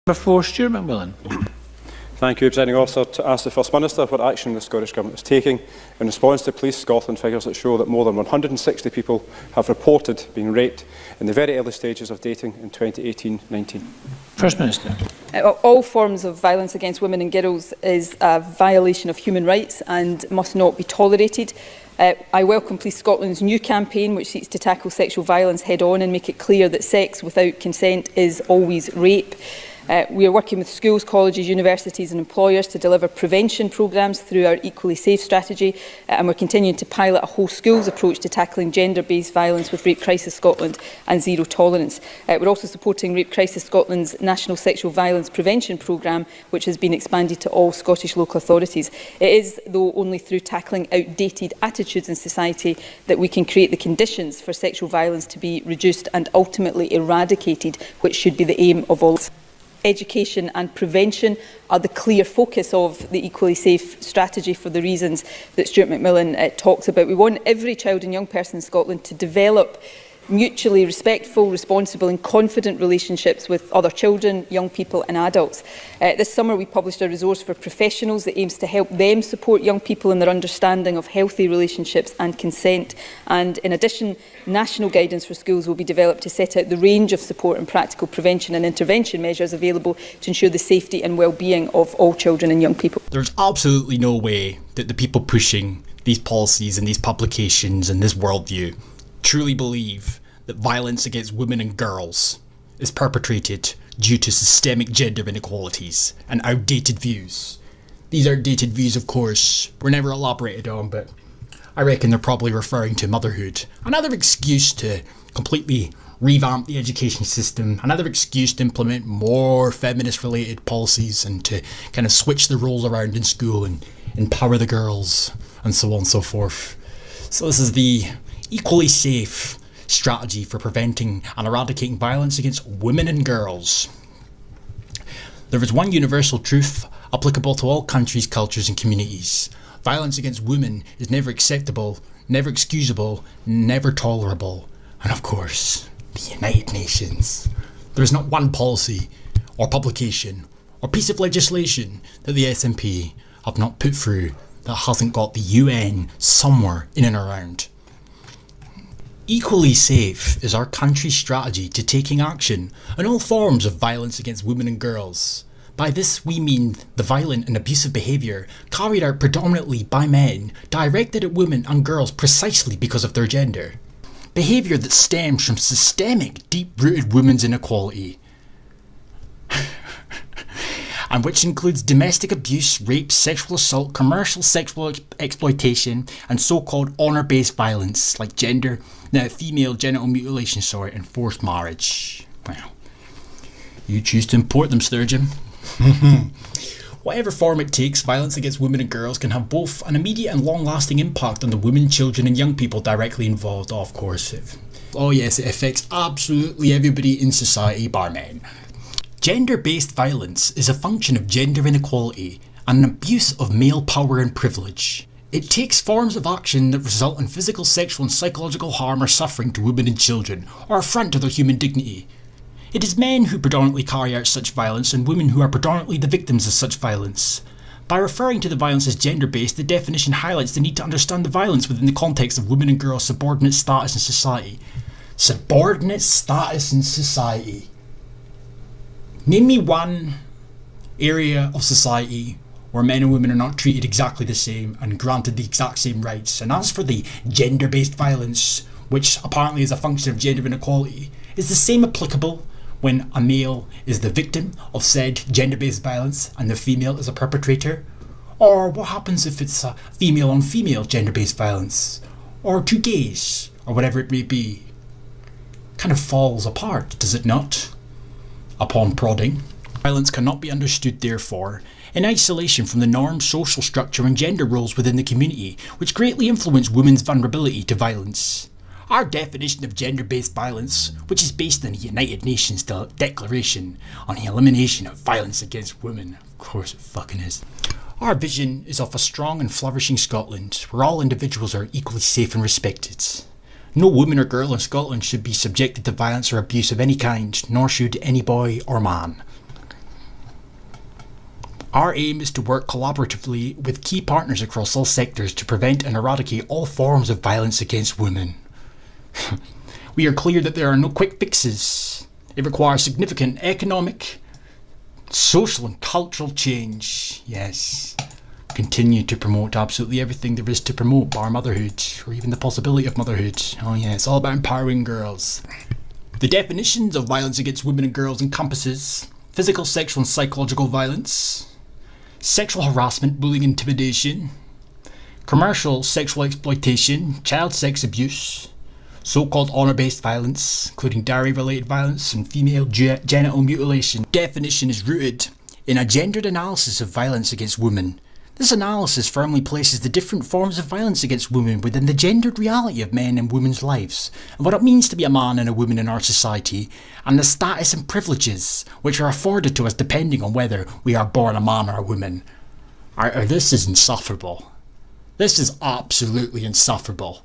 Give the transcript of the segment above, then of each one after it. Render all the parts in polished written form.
Number 4, Stuart McMillan. Thank you, Presiding Officer. To ask the First Minister what action the Scottish Government is taking in response to Police Scotland figures that show that more than 160 people have reported being raped in the very early stages of dating in 2018-19. First Minister. All forms of violence against women and girls is a violation of human rights and must not be tolerated. I welcome Police Scotland's new campaign, which seeks to tackle sexual violence head-on and make it clear that sex without consent is always rape. We are working with schools, colleges, universities and employers to deliver prevention programmes through our Equally Safe strategy, and we're continuing to pilot a whole schools approach to tackling gender-based violence with Rape Crisis Scotland and Zero Tolerance. We're also supporting Rape Crisis Scotland's National Sexual Violence Prevention Programme, which has been expanded to all Scottish local authorities. It is, though, only through tackling outdated attitudes in society that we can create the conditions for sexual violence to be reduced and ultimately eradicated, which should be the aim of all. Education and prevention are the clear focus of the Equally Safe strategy for the reasons that Stuart McMillan talks about. We want every child and young person in Scotland to develop mutually respectful, responsible and confident relationships with other children, young people and adults. This summer we published a resource for professionals that aims to help them support young people in their understanding of healthy relationships and consent. And in addition, national guidance for schools will be developed to set out the range of support and practical prevention and intervention measures available to ensure the safety and well-being of all children and young people. There's absolutely no way that the people pushing these policies and these publications and this worldview truly believe that violence against women and girls is perpetrated due to systemic gender inequalities and outdated views. These outdated views, of course, were never elaborated on, but I reckon they're probably referring to motherhood. Another excuse to completely revamp the education system, another excuse to implement more feminist-related policies and to kind of switch the roles around in school and empower the girls and so on and so forth. So this is the Equally Safe strategy for preventing and eradicating violence against women and girls. There is one universal truth applicable to all countries, cultures and communities. Violence against women is never acceptable, never excusable, never tolerable. And of course, the United Nations. There is not one policy or publication or piece of legislation that the SNP have not put through that hasn't got the UN somewhere in and around. Equally Safe is our country's strategy to taking action on all forms of violence against women and girls. By this we mean the violent and abusive behaviour carried out predominantly by men directed at women and girls precisely because of their gender. Behaviour that stems from systemic, deep-rooted women's inequality. And which includes domestic abuse, rape, sexual assault, commercial sexual exploitation and so-called honour-based violence like female genital mutilation, and forced marriage. Well, you choose to import them, Sturgeon. Whatever form it takes, violence against women and girls can have both an immediate and long-lasting impact on the women, children and young people directly involved. Of course, it affects absolutely everybody in society bar men. Gender-based violence is a function of gender inequality and an abuse of male power and privilege. It takes forms of action that result in physical, sexual and psychological harm or suffering to women and children, or affront to their human dignity. It is men who predominantly carry out such violence and women who are predominantly the victims of such violence. By referring to the violence as gender-based, the definition highlights the need to understand the violence within the context of women and girls' subordinate status in society. Subordinate status in society. Name me one area of society where men and women are not treated exactly the same and granted the exact same rights. And as for the gender-based violence, which apparently is a function of gender inequality, is the same applicable when a male is the victim of said gender-based violence and the female is a perpetrator? Or what happens if it's a female-on-female gender-based violence? Or two gays? Or whatever it may be? Kind of falls apart, does it not? Upon prodding. Violence cannot be understood, therefore, in isolation from the norms, social structure and gender roles within the community, which greatly influence women's vulnerability to violence. Our definition of gender-based violence, which is based on the United Nations Declaration on the Elimination of Violence Against Women, of course it fucking is. Our vision is of a strong and flourishing Scotland, where all individuals are equally safe and respected. No woman or girl in Scotland should be subjected to violence or abuse of any kind, nor should any boy or man. Our aim is to work collaboratively with key partners across all sectors to prevent and eradicate all forms of violence against women. We are clear that there are no quick fixes. It requires significant economic, social and cultural change. Yes. Continue to promote absolutely everything there is to promote, bar motherhood, or even the possibility of motherhood. Oh yeah, it's all about empowering girls. The definitions of violence against women and girls encompasses physical, sexual and psychological violence, sexual harassment, bullying, intimidation, commercial sexual exploitation, child sex abuse, so-called honour-based violence, including dowry-related violence and female genital mutilation. Definition is rooted in a gendered analysis of violence against women. This analysis firmly places the different forms of violence against women within the gendered reality of men and women's lives, and what it means to be a man and a woman in our society, and the status and privileges which are afforded to us depending on whether we are born a man or a woman. This is insufferable. This is absolutely insufferable.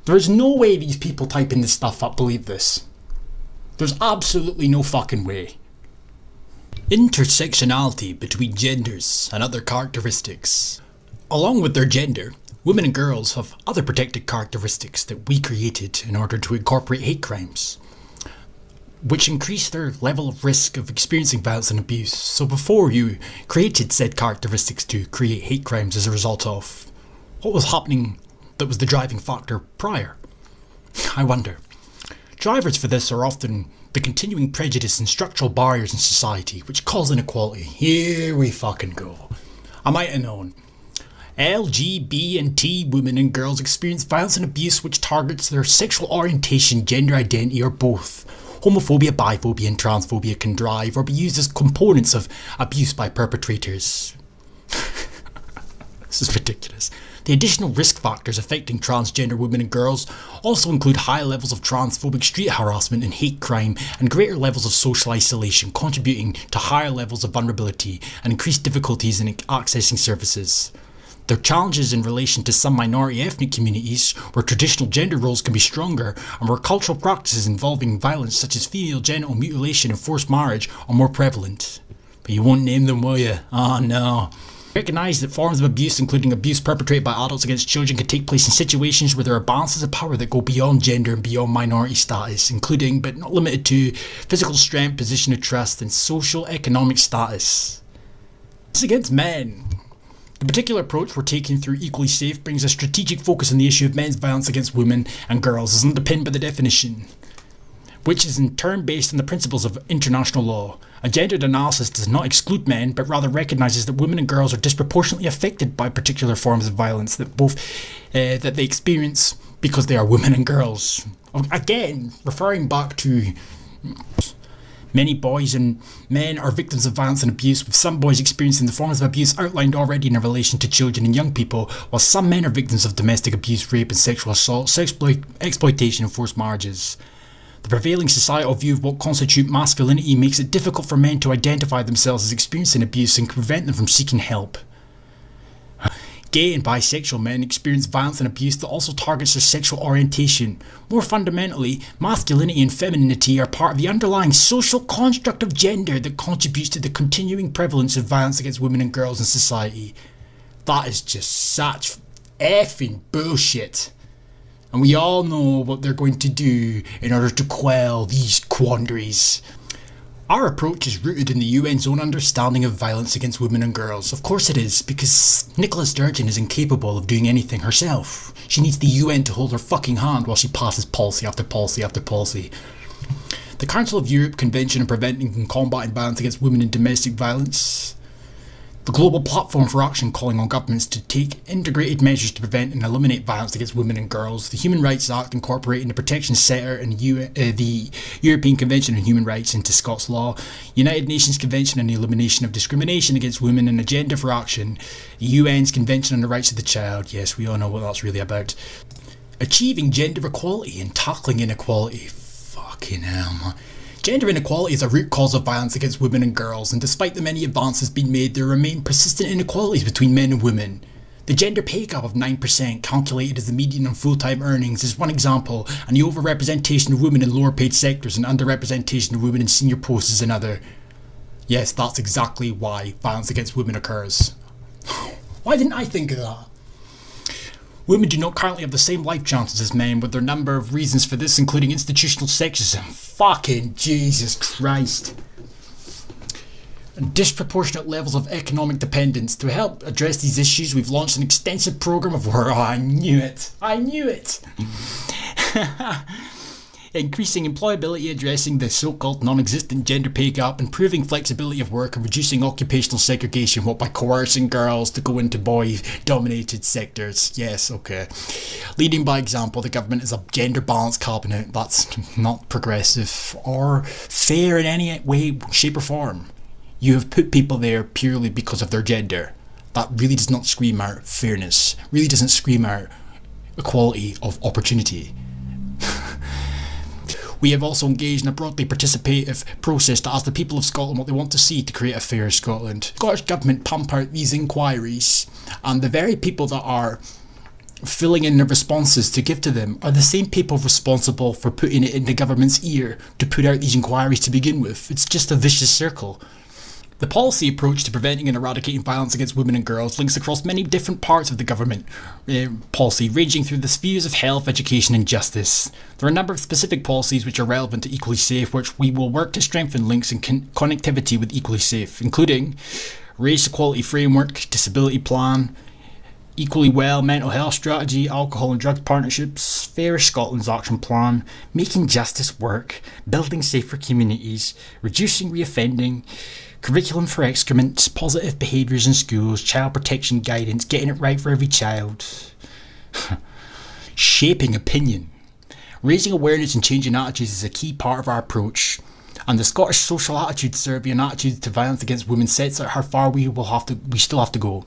There is no way these people typing this stuff up believe this. There's absolutely no fucking way. Intersectionality between genders and other characteristics. Along with their gender, women and girls have other protected characteristics that we created in order to incorporate hate crimes, which increase their level of risk of experiencing violence and abuse. So before you created said characteristics to create hate crimes as a result of, what was happening that was the driving factor prior? I wonder. Drivers for this are often the continuing prejudice and structural barriers in society which cause inequality. Here we fucking go. I might have known. LGBT women and girls experience violence and abuse which targets their sexual orientation, gender identity or both. Homophobia, biphobia and transphobia can drive or be used as components of abuse by perpetrators. This is ridiculous. The additional risk factors affecting transgender women and girls also include high levels of transphobic street harassment and hate crime and greater levels of social isolation, contributing to higher levels of vulnerability and increased difficulties in accessing services. There are challenges in relation to some minority ethnic communities where traditional gender roles can be stronger and where cultural practices involving violence such as female genital mutilation and forced marriage are more prevalent. But you won't name them, will you? Oh no. Recognise that forms of abuse, including abuse perpetrated by adults against children, can take place in situations where there are balances of power that go beyond gender and beyond minority status, including, but not limited to, physical strength, position of trust, and social economic status. It's against men. The particular approach we're taking through Equally Safe brings a strategic focus on the issue of men's violence against women and girls as underpinned by the definition, which is in turn based on the principles of international law. A gendered analysis does not exclude men, but rather recognises that women and girls are disproportionately affected by particular forms of violence that they experience because they are women and girls. Again, referring back to many boys and men are victims of violence and abuse, with some boys experiencing the forms of abuse outlined already in relation to children and young people, while some men are victims of domestic abuse, rape and sexual assault, exploitation and forced marriages. The prevailing societal view of what constitutes masculinity makes it difficult for men to identify themselves as experiencing abuse and can prevent them from seeking help. Gay and bisexual men experience violence and abuse that also targets their sexual orientation. More fundamentally, masculinity and femininity are part of the underlying social construct of gender that contributes to the continuing prevalence of violence against women and girls in society. That is just such effing bullshit. And we all know what they're going to do in order to quell these quandaries. Our approach is rooted in the UN's own understanding of violence against women and girls. Of course it is, because Nicola Sturgeon is incapable of doing anything herself. She needs the UN to hold her fucking hand while she passes policy after policy after policy. The Council of Europe Convention on Preventing and Combating Violence Against Women and Domestic Violence. The Global Platform for Action calling on governments to take integrated measures to prevent and eliminate violence against women and girls. The Human Rights Act incorporating the Protection Centre and the European Convention on Human Rights into Scots law. United Nations Convention on the Elimination of Discrimination Against Women and Agenda for Action. The UN's Convention on the Rights of the Child. Yes, we all know what that's really about. Achieving gender equality and tackling inequality. Fucking hell, man. Gender inequality is a root cause of violence against women and girls, and despite the many advances being made, there remain persistent inequalities between men and women. The gender pay gap of 9%, calculated as the median on full-time earnings, is one example, and the overrepresentation of women in lower paid sectors and underrepresentation of women in senior posts is another. Yes, that's exactly why violence against women occurs. Why didn't I think of that? Women do not currently have the same life chances as men, with their number of reasons for this, including institutional sexism. Fucking Jesus Christ. And disproportionate levels of economic dependence. To help address these issues, we've launched an extensive programme of work. Oh, I knew it. I knew it. Increasing employability, addressing the so-called non-existent gender pay gap, improving flexibility of work, and reducing occupational segregation, what by coercing girls to go into boy-dominated sectors. Yes, okay. Leading by example, the government is a gender balance cabinet. That's not progressive or fair in any way, shape or form. You have put people there purely because of their gender. That really does not scream out fairness, really doesn't scream out equality of opportunity. We have also engaged in a broadly participative process to ask the people of Scotland what they want to see to create a fairer Scotland. The Scottish Government pump out these inquiries, and the very people that are filling in the responses to give to them are the same people responsible for putting it in the government's ear to put out these inquiries to begin with. It's just a vicious circle. The policy approach to preventing and eradicating violence against women and girls links across many different parts of the government policy, ranging through the spheres of health, education and justice. There are a number of specific policies which are relevant to Equally Safe, which we will work to strengthen links and connectivity with Equally Safe, including Race Equality Framework, Disability Plan, Equally Well Mental Health Strategy, Alcohol and Drugs Partnerships, Fairer Scotland's Action Plan, Making Justice Work, Building Safer Communities, Reducing Reoffending, Curriculum for Excrements, Positive Behaviours in Schools, Child Protection Guidance, Getting it Right for Every Child. Shaping Opinion. Raising awareness and changing attitudes is a key part of our approach, and the Scottish Social Attitudes Survey on attitudes to violence against women sets out how far we still have to go.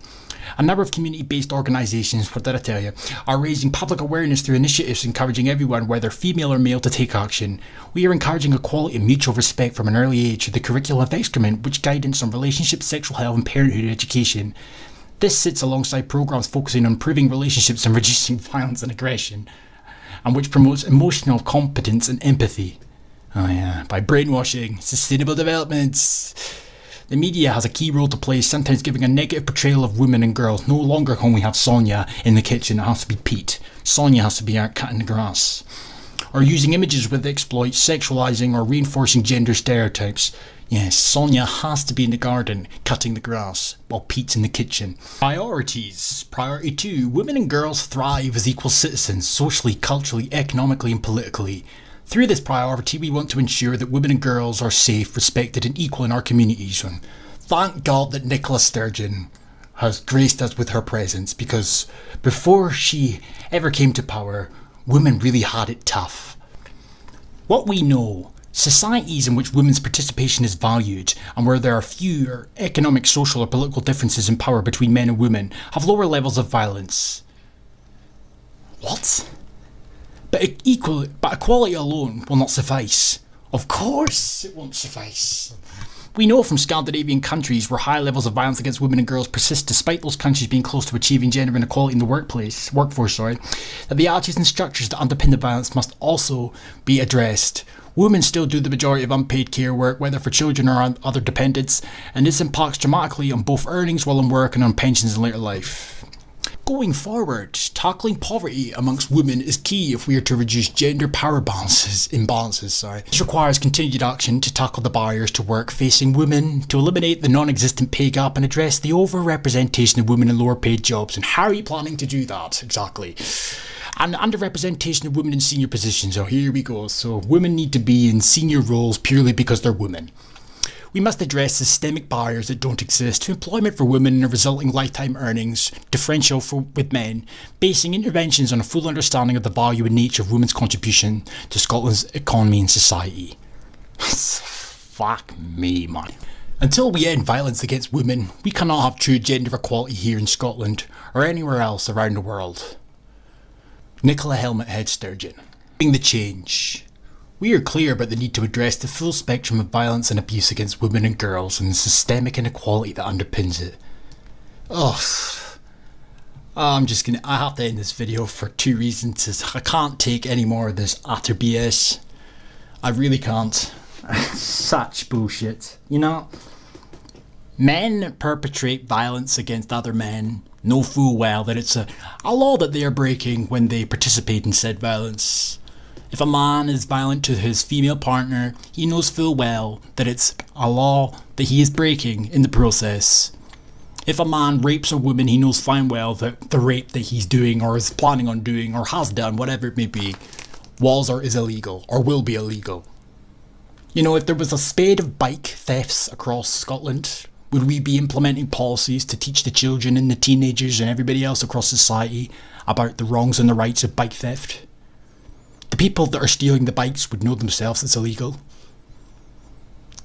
A number of community-based organisations, what did I tell you, are raising public awareness through initiatives encouraging everyone, whether female or male, to take action. We are encouraging equality and mutual respect from an early age through the curriculum of Excrement, which guidance on relationships, sexual health and parenthood education. This sits alongside programmes focusing on improving relationships and reducing violence and aggression, and which promotes emotional competence and empathy. Oh yeah, by brainwashing, sustainable development. The media has a key role to play, sometimes giving a negative portrayal of women and girls. No longer can we have Sonia in the kitchen, it has to be Pete. Sonia has to be out cutting the grass. Or using images with exploit, sexualising or reinforcing gender stereotypes. Yes, Sonia has to be in the garden, cutting the grass, while Pete's in the kitchen. Priorities. Priority 2. Women and girls thrive as equal citizens, socially, culturally, economically and politically. Through this priority, we want to ensure that women and girls are safe, respected and equal in our communities. And thank God that Nicola Sturgeon has graced us with her presence, because before she ever came to power, women really had it tough. What we know, societies in which women's participation is valued and where there are fewer economic, social or political differences in power between men and women have lower levels of violence. What? But equality alone will not suffice. Of course it won't suffice. We know from Scandinavian countries where high levels of violence against women and girls persist despite those countries being close to achieving gender inequality in the workforce, that the attitudes and structures that underpin the violence must also be addressed. Women still do the majority of unpaid care work, whether for children or on other dependents, and this impacts dramatically on both earnings while in work and on pensions in later life. Going forward, tackling poverty amongst women is key if we are to reduce gender power imbalances. This requires continued action to tackle the barriers to work facing women, to eliminate the non-existent pay gap and address the over-representation of women in lower paid jobs. And how are you planning to do that exactly? And underrepresentation of women in senior positions. Oh, here we go. So women need to be in senior roles purely because they're women. We must address systemic barriers that don't exist to employment for women and the resulting lifetime earnings differential with men, basing interventions on a full understanding of the value and nature of women's contribution to Scotland's economy and society. Fuck me, man. Until we end violence against women, we cannot have true gender equality here in Scotland or anywhere else around the world. Nicola Helmet Head Sturgeon. The change. We are clear about the need to address the full spectrum of violence and abuse against women and girls and the systemic inequality that underpins it. I have to end this video for 2 reasons. I can't take any more of this utter BS. I really can't. Such bullshit, you know? Men that perpetrate violence against other men know full well that it's a law that they are breaking when they participate in said violence. If a man is violent to his female partner, he knows full well that it's a law that he is breaking in the process. If a man rapes a woman, he knows fine well that the rape that he's doing or is planning on doing or has done, whatever it may be, is illegal or will be illegal. You know, if there was a spate of bike thefts across Scotland, would we be implementing policies to teach the children and the teenagers and everybody else across society about the wrongs and the rights of bike theft? The people that are stealing the bikes would know themselves it's illegal.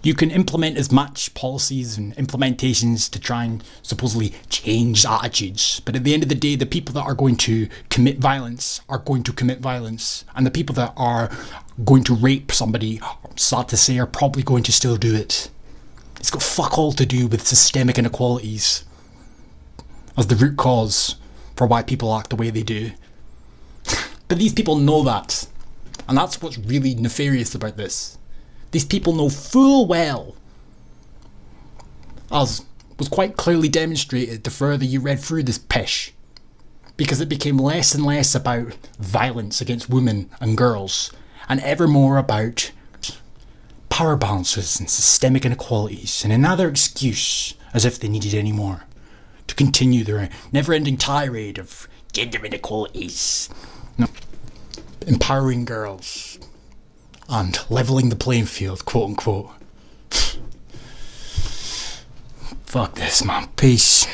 You can implement as much policies and implementations to try and supposedly change attitudes, but at the end of the day, the people that are going to commit violence are going to commit violence, and the people that are going to rape somebody, sad to say, are probably going to still do it. It's got fuck all to do with systemic inequalities as the root cause for why people act the way they do. But these people know that, and that's what's really nefarious about this. These people know full well, as was quite clearly demonstrated the further you read through this pish, because it became less and less about violence against women and girls, and ever more about power balances and systemic inequalities, and another excuse, as if they needed any more, to continue their never-ending tirade of gender inequalities, empowering girls, and levelling the playing field, quote unquote. Fuck this, man. Peace.